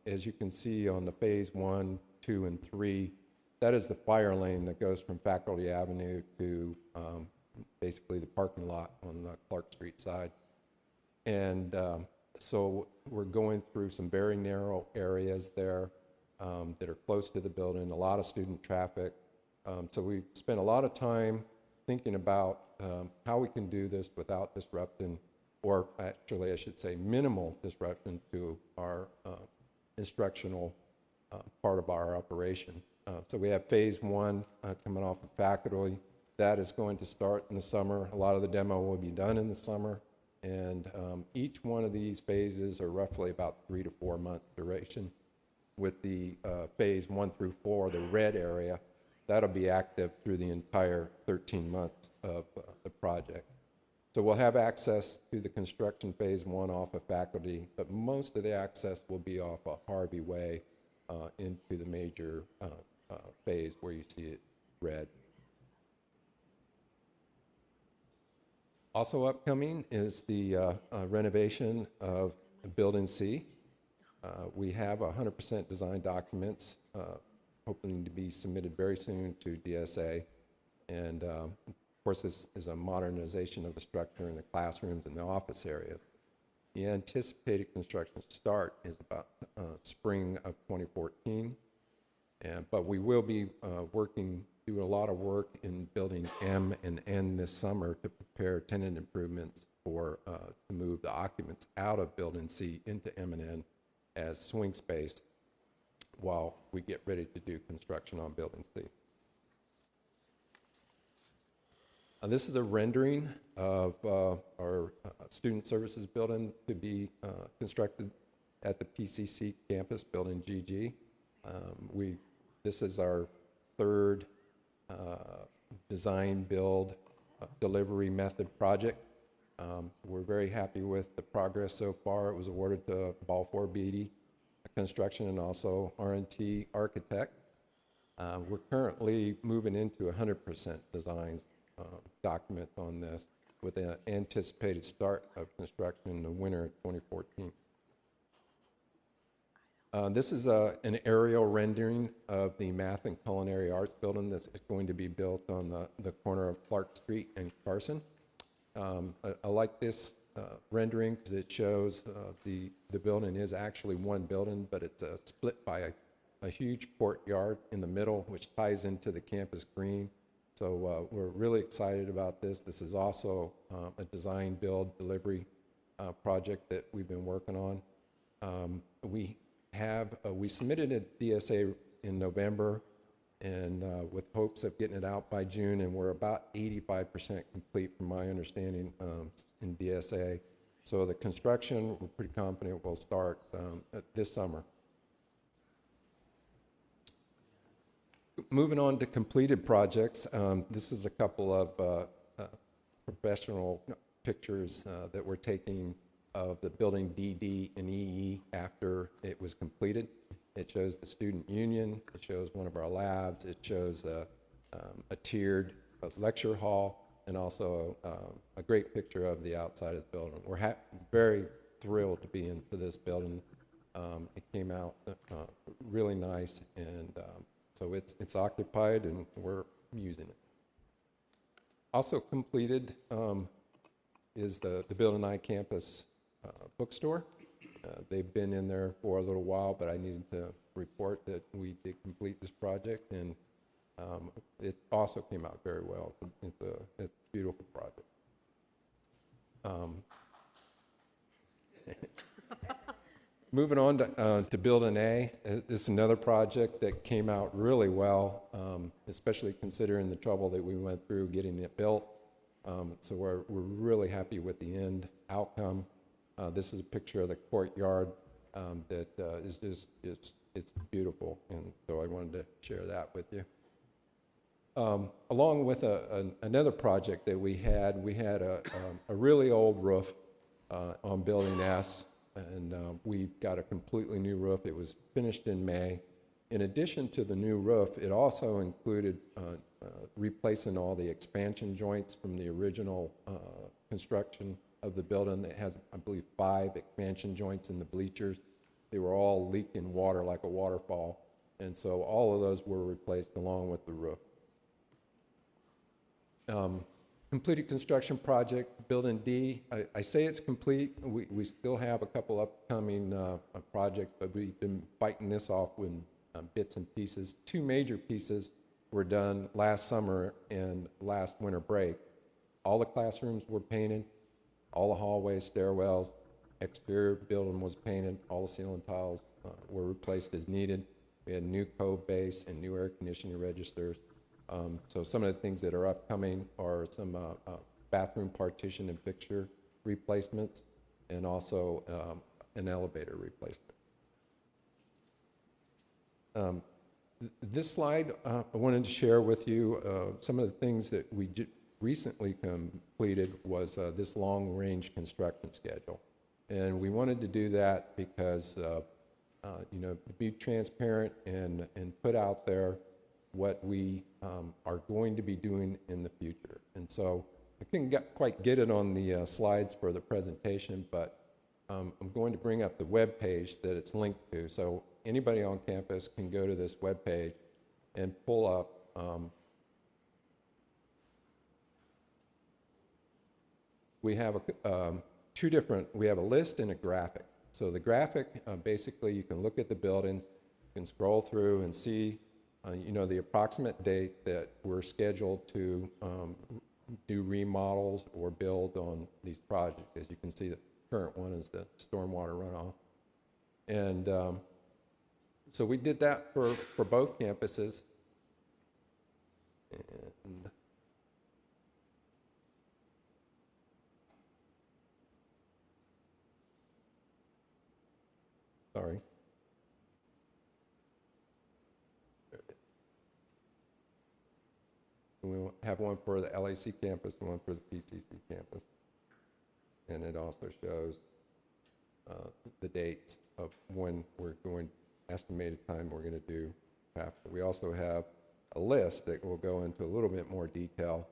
Speaker 12: As you can see on the phase 1, 2, and 3, that is the fire lane that goes from Faculty Avenue to basically the parking lot on the Clark Street side. And so we're going through some very narrow areas there that are close to the building, a lot of student traffic. So we've spent a lot of time thinking about how we can do this without disrupting, or actually I should say minimal disruption to our instructional part of our operation. So we have phase 1 coming off of Faculty. That is going to start in the summer. A lot of the demo will be done in the summer. And each one of these phases are roughly about 3 to 4 months duration. With the phase 1 through 4, the red area, that'll be active through the entire 13 months of the project. So we'll have access to the construction phase 1 off of Faculty, but most of the access will be off of Harvey Way into the major phase where you see it red. Also upcoming is the renovation of Building C. We have 100% design documents hoping to be submitted very soon to DSA. And of course, this is a modernization of the structure in the classrooms and the office areas. The anticipated construction start is about spring of 2014. But we will be doing a lot of work in building M and N this summer to prepare tenant improvements to move the occupants out of Building C into M and N as swing space while we get ready to do construction on Building C. This is a rendering of our student services building to be constructed at the PCC campus, Building GG. This is our third design, build, delivery method project. We're very happy with the progress so far. It was awarded to Balfour Beatty Construction and also R&T Architect. We're currently moving into 100% design documents on this with an anticipated start of construction in the winter of 2014. This is an aerial rendering of the Math and Culinary Arts building that's going to be built on the corner of Clark Street and Carson. I like this rendering because it shows the building is actually one building, but it's split by a huge courtyard in the middle, which ties into the campus green. So we're really excited about this. This is also a design, build, delivery project that we've been working on. We submitted a DSA in November, and with hopes of getting it out by June, and we're about 85% complete from my understanding in DSA. So the construction, we're pretty confident will start this summer. Moving on to completed projects, this is a couple of professional pictures that we're taking of the building DD and EE after it was completed. It shows the student union, it shows one of our labs, it shows a tiered lecture hall, and also a great picture of the outside of the building. We're very thrilled to be into this building. It came out really nice, and so it's occupied and we're using it. Also completed is the Building I campus bookstore. They've been in there for a little while, but I needed to report that we did complete this project, and it also came out very well. It's a beautiful project. Moving on to Building A, it's another project that came out really well, especially considering the trouble that we went through getting it built. So we're really happy with the end outcome. This is a picture of the courtyard that is just, it's beautiful, and so I wanted to share that with you. Along with another project that we had a really old roof on Building S, and we got a completely new roof. It was finished in May. In addition to the new roof, it also included replacing all the expansion joints from the original construction of the building. It has, I believe, 5 expansion joints in the bleachers. They were all leaking water like a waterfall, and so all of those were replaced along with the roof. Completed construction project, Building D. I say it's complete. We still have a couple upcoming projects, but we've been biting this off with bits and pieces. 2 major pieces were done last summer and last winter break. All the classrooms were painted, all the hallways, stairwells, exterior building was painted, all the ceiling tiles were replaced as needed. We had new code base and new air conditioning registers. So some of the things that are upcoming are some bathroom partition and fixture replacements, and also an elevator replacement. This slide I wanted to share with you some of the things that we recently completed was this long-range construction schedule. And we wanted to do that because, you know, to be transparent and put out there what we are going to be doing in the future. And so I couldn't quite get it on the slides for the presentation, but I'm going to bring up the web page that it's linked to. So anybody on campus can go to this web page and pull up we have we have a list and a graphic. So the graphic, basically you can look at the buildings, you can scroll through and see you know, the approximate date that we're scheduled to do remodels or build on these projects. As you can see, the current one is the stormwater runoff. And so we did that for both campuses. And sorry. We have one for the LAC campus and one for the PCC campus. And it also shows the dates of when we're going, estimated time we're going to do after. We also have a list that will go into a little bit more detail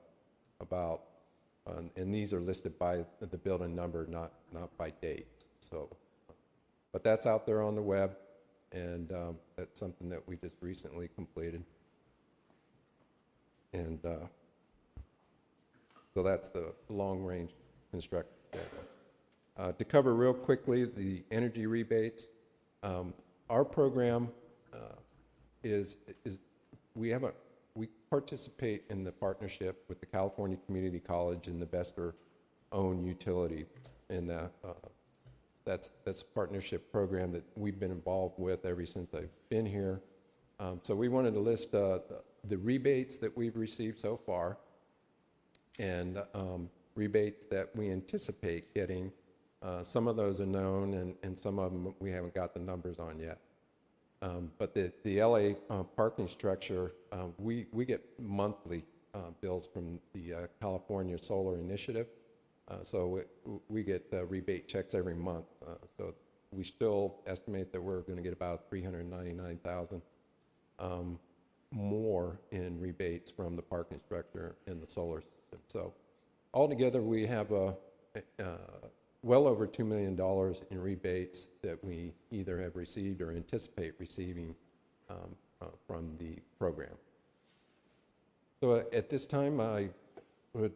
Speaker 12: about, and these are listed by the building number, not by date. So, but that's out there on the web, and that's something that we just recently completed. And so that's the long-range construction schedule. To cover real quickly the energy rebates, our program we participate in the partnership with the California Community College and the Vesper-owned utility, and that's a partnership program that we've been involved with ever since I've been here. So we wanted to list the rebates that we've received so far, and rebates that we anticipate getting. Some of those are known, and some of them we haven't got the numbers on yet. But the LA parking structure, we get monthly bills from the California Solar Initiative. So we get rebate checks every month. So we still estimate that we're going to get about $399,000 more in rebates from the parking structure and the solar system. So altogether, we have well over $2 million in rebates that we either have received or anticipate receiving from the program. So at this time, I would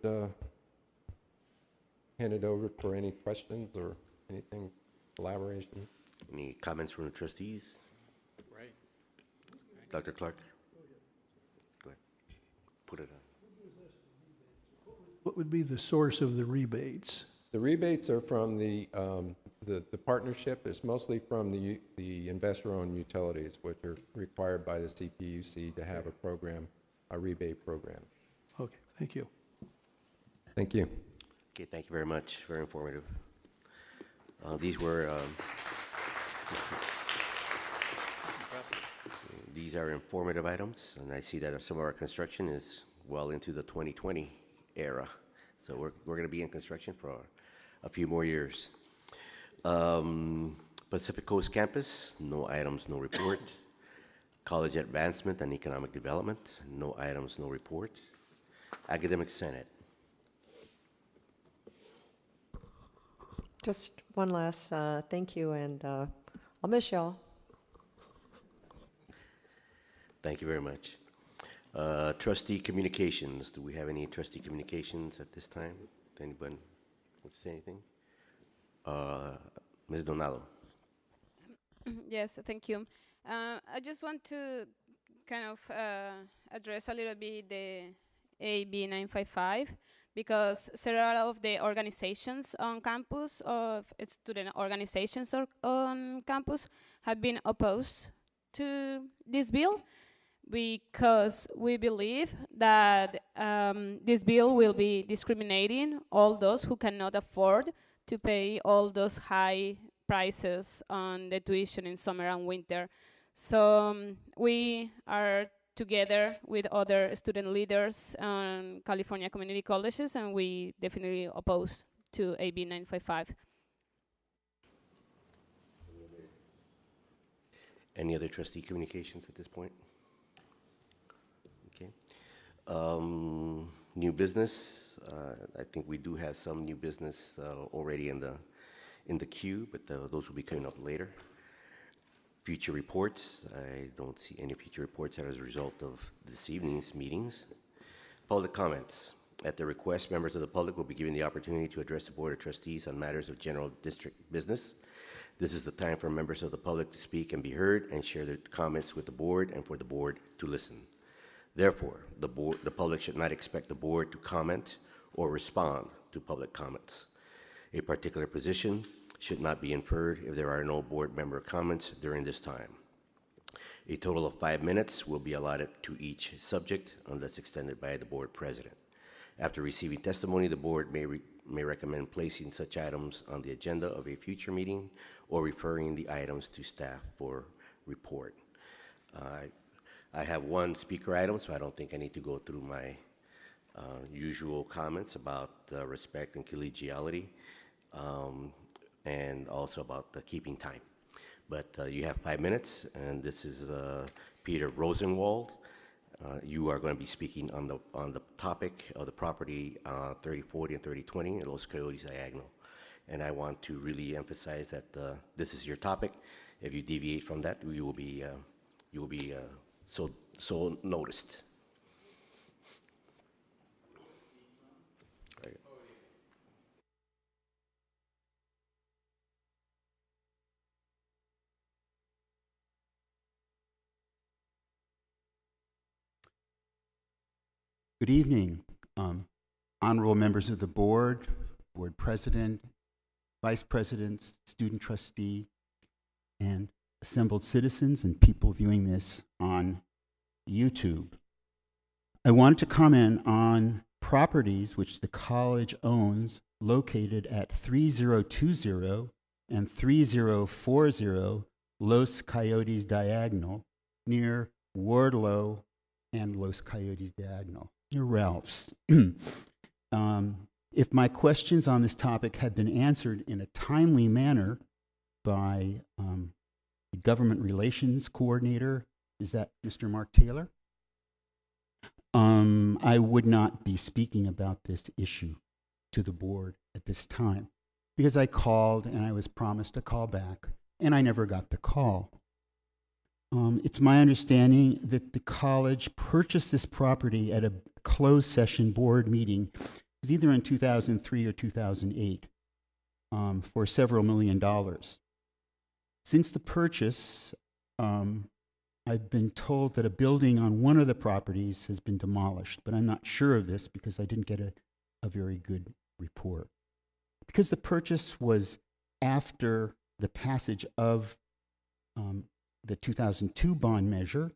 Speaker 12: hand it over for any questions or anything, elaboration.
Speaker 1: Any comments from the trustees?
Speaker 3: Right.
Speaker 1: Dr. Clark? Go ahead. Put it on.
Speaker 11: What would be the source of the rebates?
Speaker 12: The rebates are from the partnership. It's mostly from the investor-owned utilities, which are required by the CPUC to have a program, a rebate program.
Speaker 11: Okay, thank you.
Speaker 12: Thank you.
Speaker 1: Okay, thank you very much. Very informative. These were, these are informative items, and I see that some of our construction is well into the 2020 era. So we're going to be in construction for a few more years. Pacific Coast Campus, no items, no report. College Advancement and Economic Development, no items, no report. Academic Senate.
Speaker 4: Just one last thank you, and I'll miss y'all.
Speaker 1: Thank you very much. Trustee Communications, do we have any trustee communications at this time? Anyone want to say anything? Ms. Donado.
Speaker 8: Yes, thank you. I just want to kind of address a little bit the AB 955, because several of the organizations on campus, of student organizations on campus, have been opposed to this bill, because we believe that this bill will be discriminating all those who cannot afford to pay all those high prices on the tuition in summer and winter. So we are together with other student leaders on California community colleges, and we definitely oppose to AB 955.
Speaker 1: Any other trustee communications at this point? Okay. New business. I think we do have some new business already in the queue, but those will be coming up later. Future reports. I don't see any future reports as a result of this evening's meetings. Public comments. At the request, members of the public will be given the opportunity to address the Board of Trustees on matters of general district business. This is the time for members of the public to speak and be heard and share their comments with the board and for the board to listen. Therefore, the public should not expect the board to comment or respond to public comments. A particular position should not be inferred if there are no board member comments during this time. A total of 5 minutes will be allotted to each subject unless extended by the board president. After receiving testimony, the board may recommend placing such items on the agenda of a future meeting or referring the items to staff for report. I have one speaker item, so I don't think I need to go through my usual comments about respect and collegiality, and also about keeping time. But you have 5 minutes, and this is Peter Rosenwald. You are going to be speaking on the topic of the property 3040 and 3020 in Los Coyotes Diagonal. And I want to really emphasize that this is your topic. If you deviate from that, you will be so noticed.
Speaker 13: Good evening, honorable members of the board, board president, vice presidents, student trustee, and assembled citizens and people viewing this on YouTube. I wanted to comment on properties which the college owns located at 3020 and 3040 Los Coyotes Diagonal near Wardlow and Los Coyotes Diagonal. Near Ralph's. If my questions on this topic had been answered in a timely manner by the government relations coordinator, is that Mr. Mark Taylor? I would not be speaking about this issue to the board at this time, because I called and I was promised a call back, and I never got the call. It's my understanding that the college purchased this property at a closed session board meeting. It was either in 2003 or 2008 for several $1 million. Since the purchase, I've been told that a building on one of the properties has been demolished, but I'm not sure of this because I didn't get a very good report. Because the purchase was after the passage of the 2002 bond measure,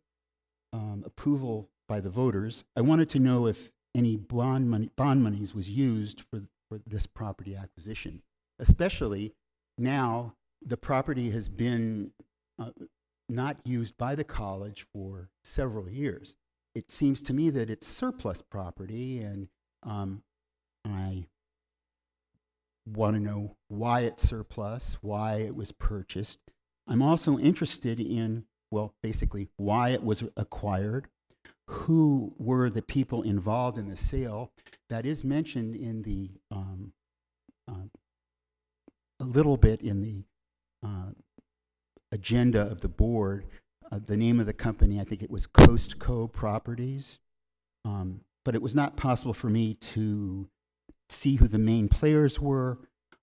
Speaker 13: approval by the voters, I wanted to know if any bond monies was used for this property acquisition. Especially now, the property has been not used by the college for several years. It seems to me that it's surplus property, and I want to know why it's surplus, why it was purchased. I'm also interested in, well, basically, why it was acquired, who were the people involved in the sale. That is mentioned in the, a little bit in the agenda of the board. The name of the company, I think it was Coastco Properties. But it was not possible for me to see who the main players were.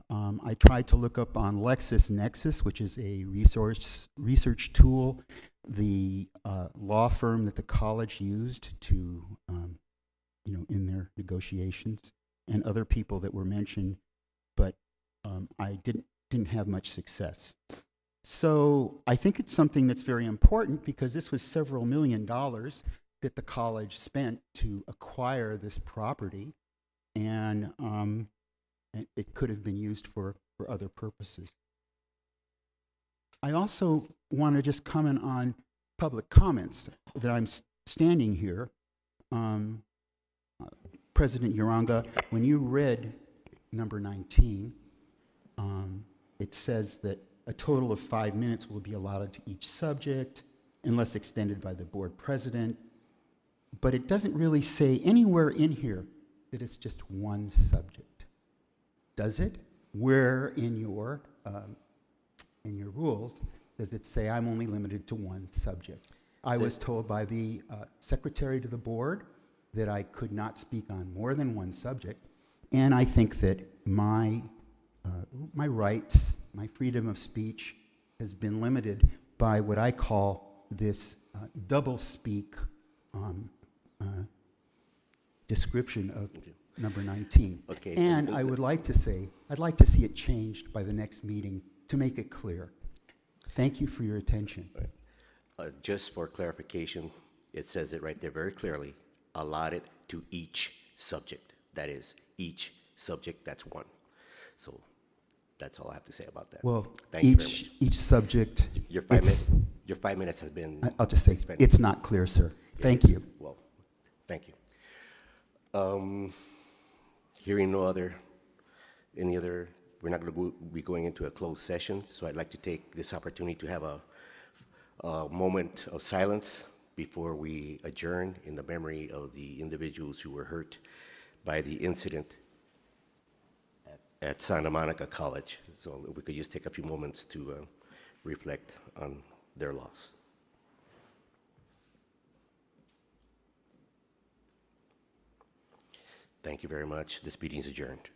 Speaker 13: I tried to look up on LexisNexis, which is a research tool, the law firm that the college used to, in their negotiations, and other people that were mentioned, but I didn't have much success. So I think it's something that's very important, because this was several $1 million that the college spent to acquire this property, and it could have been used for other purposes. I also want to just comment on public comments that I'm standing here. President Uranga, when you read number 19, it says that a total of 5 minutes will be allotted to each subject unless extended by the board president. But it doesn't really say anywhere in here that it's just one subject. Does it? Where in your rules does it say I'm only limited to one subject? I was told by the secretary to the board that I could not speak on more than one subject, and I think that my rights, my freedom of speech, has been limited by what I call this double speak description of number 19.
Speaker 1: Okay.
Speaker 13: And I would like to say, I'd like to see it changed by the next meeting to make it clear. Thank you for your attention.
Speaker 1: Just for clarification, it says it right there very clearly, allotted to each subject. That is, each subject, that's one. So that's all I have to say about that.
Speaker 13: Well,
Speaker 1: Thank you very much.
Speaker 13: each subject,
Speaker 1: Your 5 minutes has been
Speaker 13: I'll just say,
Speaker 1: expended.
Speaker 13: it's not clear, sir. Thank
Speaker 1: Yes.
Speaker 13: you.
Speaker 1: Well, thank you. Hearing any other, we're not going to be going into a closed session, so I'd like to take this opportunity to have a moment of silence before we adjourn in the memory of the individuals who were hurt by the incident at Santa Monica College. So if we could just take a few moments to reflect on their loss. Thank you very much. This meeting is adjourned.